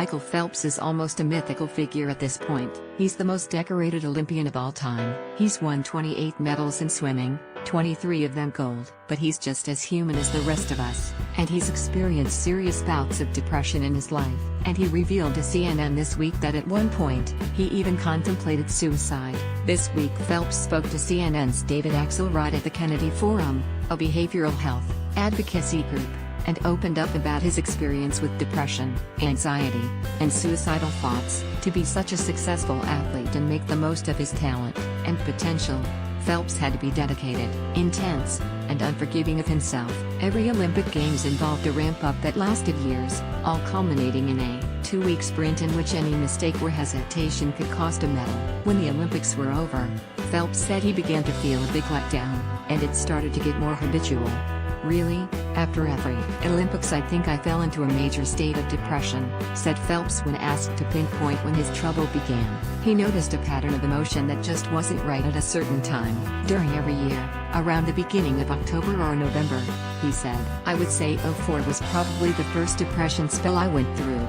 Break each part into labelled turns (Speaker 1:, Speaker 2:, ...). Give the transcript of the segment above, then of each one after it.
Speaker 1: Michael Phelps is almost a mythical figure at this point. He's the most decorated Olympian of all time. He's won 28 medals in swimming, 23 of them gold. But he's just as human as the rest of us, and he's experienced serious bouts of depression in his life. And he revealed to CNN this week that at one point, he even contemplated suicide. This week Phelps spoke to CNN's David Axelrod at the Kennedy Forum, a behavioral health advocacy group, and opened up about his experience with depression, anxiety, and suicidal thoughts. To be such a successful athlete and make the most of his talent and potential, Phelps had to be dedicated, intense, and unforgiving of himself. Every Olympic Games involved a ramp-up that lasted years, all culminating in a 2-week sprint in which any mistake or hesitation could cost a medal. When the Olympics were over, Phelps said he began to feel a big letdown, and it started to get more habitual. "Really, after every Olympics I think I fell into a major state of depression," said Phelps when asked to pinpoint when his trouble began. He noticed a pattern of emotion that just wasn't right at a certain time, during every year, around the beginning of October or November, he said. "I would say '04 was probably the first depression spell I went through."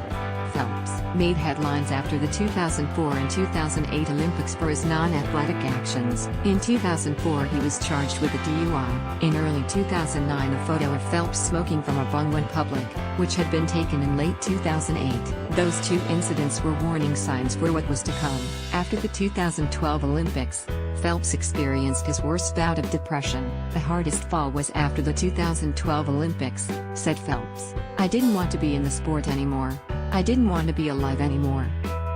Speaker 1: Phelps made headlines after the 2004 and 2008 Olympics for his non-athletic actions. In 2004 he was charged with a DUI. In early 2009 a photo of Phelps smoking from a bong went public, which had been taken in late 2008. Those two incidents were warning signs for what was to come. After the 2012 Olympics, Phelps experienced his worst bout of depression. "The hardest fall was after the 2012 Olympics," said Phelps. "I didn't want to be in the sport anymore. I didn't want to be alive anymore."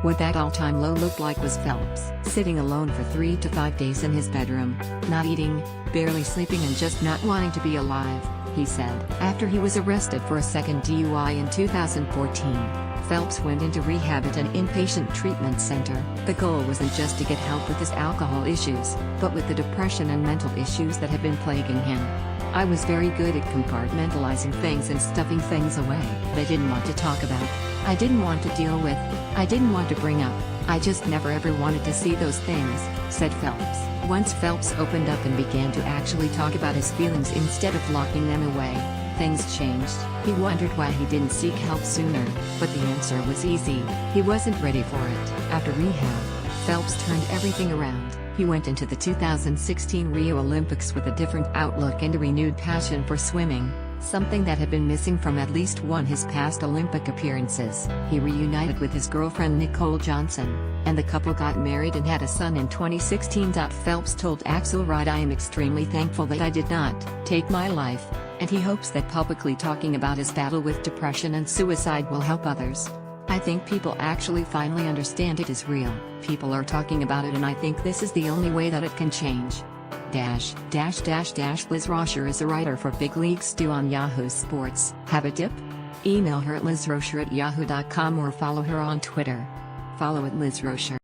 Speaker 1: What that all-time low looked like was Phelps sitting alone for 3 to 5 days in his bedroom, not eating, barely sleeping and just not wanting to be alive, he said. After he was arrested for a second DUI in 2014, Phelps went into rehab at an inpatient treatment center. The goal wasn't just to get help with his alcohol issues, but with the depression and mental issues that had been plaguing him. "I was very good at compartmentalizing things and stuffing things away that I didn't want to talk about. I didn't want to deal with, I didn't want to bring up. I just never ever wanted to see those things," said Phelps. Once Phelps opened up and began to actually talk about his feelings instead of locking them away, things changed. He wondered why he didn't seek help sooner, but the answer was easy: he wasn't ready for it. After rehab, Phelps turned everything around. He went into the 2016 Rio Olympics with a different outlook and a renewed passion for swimming, something that had been missing from at least one of his past Olympic appearances. He reunited with his girlfriend Nicole Johnson, and the couple got married and had a son in 2016. Phelps told Axelrod, "I am extremely thankful that I did not take my life," and he hopes that publicly talking about his battle with depression and suicide will help others. "I think people actually finally understand it is real. People are talking about it and I think this is the only way that it can change." Liz Roscher is a writer for Big League Stew on Yahoo Sports. Have a tip? Email her at lizroscher@yahoo.com or follow her on Twitter. Follow at Liz Roscher.